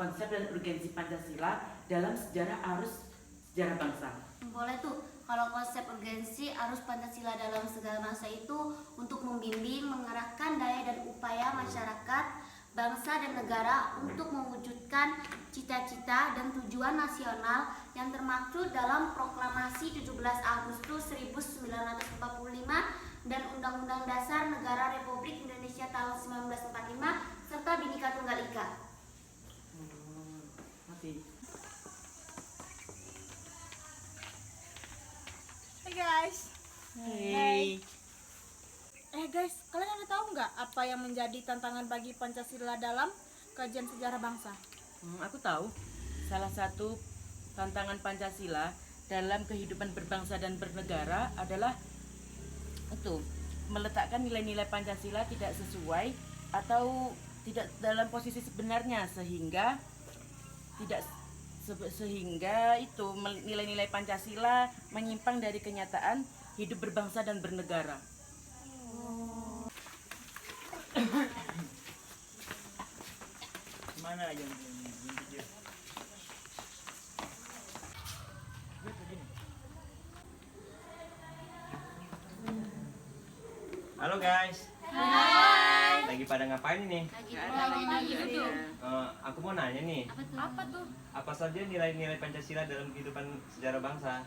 konsep dan urgensi Pancasila dalam sejarah arus sejarah bangsa. Boleh tuh, kalau konsep urgensi arus Pancasila dalam sejarah bangsa itu untuk membimbing, mengarahkan daya dan upaya masyarakat, bangsa dan negara untuk mewujudkan cita-cita dan tujuan nasional yang termaktub dalam Proklamasi 17 Agustus 1945 dan Undang-Undang Dasar Negara Republik Indonesia tahun 1945 serta Bhinneka Tunggal Ika. Hai guys. Hey. Guys, kalian ada tahu nggak apa yang menjadi tantangan bagi Pancasila dalam kajian sejarah bangsa? Aku tahu. Salah satu tantangan Pancasila dalam kehidupan berbangsa dan bernegara adalah itu, meletakkan nilai-nilai Pancasila tidak sesuai atau tidak dalam posisi sebenarnya sehingga itu nilai-nilai Pancasila menyimpang dari kenyataan hidup berbangsa dan bernegara. Mana yang video? Halo guys. Hai. Lagi pada ngapain ini? Lagi duduk. Aku mau nanya nih, Apa tuh? apa saja nilai-nilai Pancasila dalam kehidupan sejarah bangsa?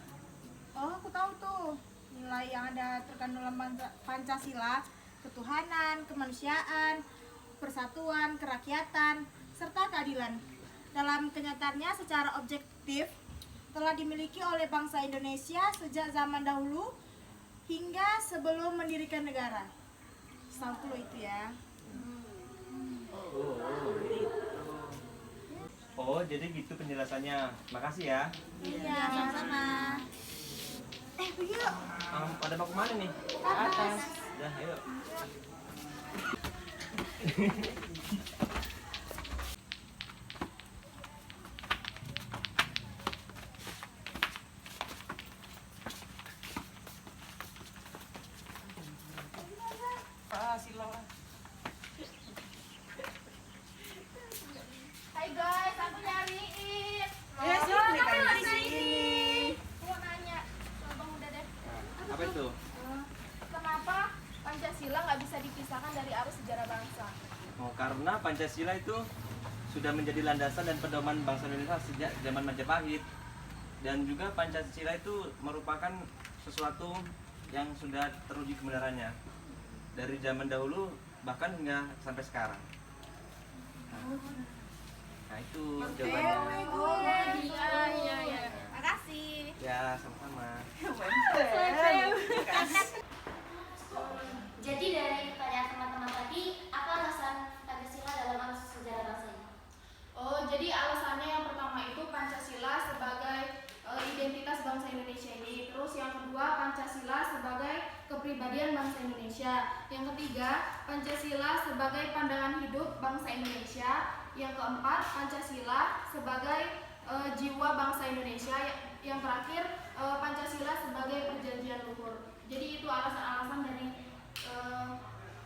Oh, aku tahu tuh. Nilai yang ada terkandung dalam Pancasila, ketuhanan, kemanusiaan, persatuan, kerakyatan, serta keadilan. Dalam kenyataannya secara objektif telah dimiliki oleh bangsa Indonesia sejak zaman dahulu hingga sebelum mendirikan negara. Setahu lo itu ya. Oh, jadi gitu penjelasannya. Makasih ya. Iya, sama-sama. Pergi yuk. Pada mau kemana nih? Ke atas. Udah, ayo. Silakan. Hai guys, aku nyariin. Sini kan di di sini. Mau nanya, Bang udah deh. Apa itu? Kenapa Pancasila nggak bisa dipisahkan dari arus sejarah bangsa? Oh, karena Pancasila itu sudah menjadi landasan dan pedoman bangsa Indonesia sejak zaman Majapahit. Dan juga Pancasila itu merupakan sesuatu yang sudah teruji kebenarannya dari zaman dahulu bahkan hingga sampai sekarang. Nah itu jawabannya. Iya. Makasih. Ya, sama-sama. Jadi dari pertanyaan teman-teman tadi, apa alasan Pancasila dalam arus sejarah bangsa ini? Oh, jadi alasannya yang pertama itu Pancasila sebagai identitas bangsa Indonesia ini. Terus yang kedua, Pancasila sebagai kepribadian bangsa Indonesia. Yang ketiga, Pancasila sebagai pandangan hidup bangsa Indonesia. Yang keempat, Pancasila sebagai jiwa bangsa Indonesia. Yang terakhir, Pancasila sebagai perjanjian luhur. Jadi itu alasan-alasan dari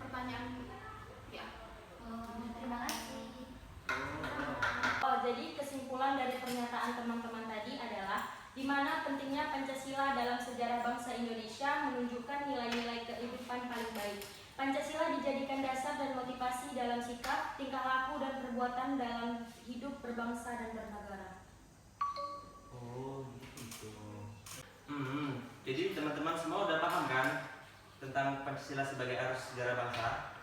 pertanyaan ya. Terima kasih. Jadi kesimpulan dari pernyataan teman-teman tadi adalah di mana pentingnya Pancasila dalam sejarah bangsa Indonesia menunjukkan nilai-nilai kehidupan paling baik. Pancasila dijadikan dasar dan motivasi dalam sikap, tingkah laku dan perbuatan dalam hidup berbangsa dan bernegara. Oh, gitu. Jadi teman-teman semua udah paham kan tentang Pancasila sebagai arus sejarah bangsa?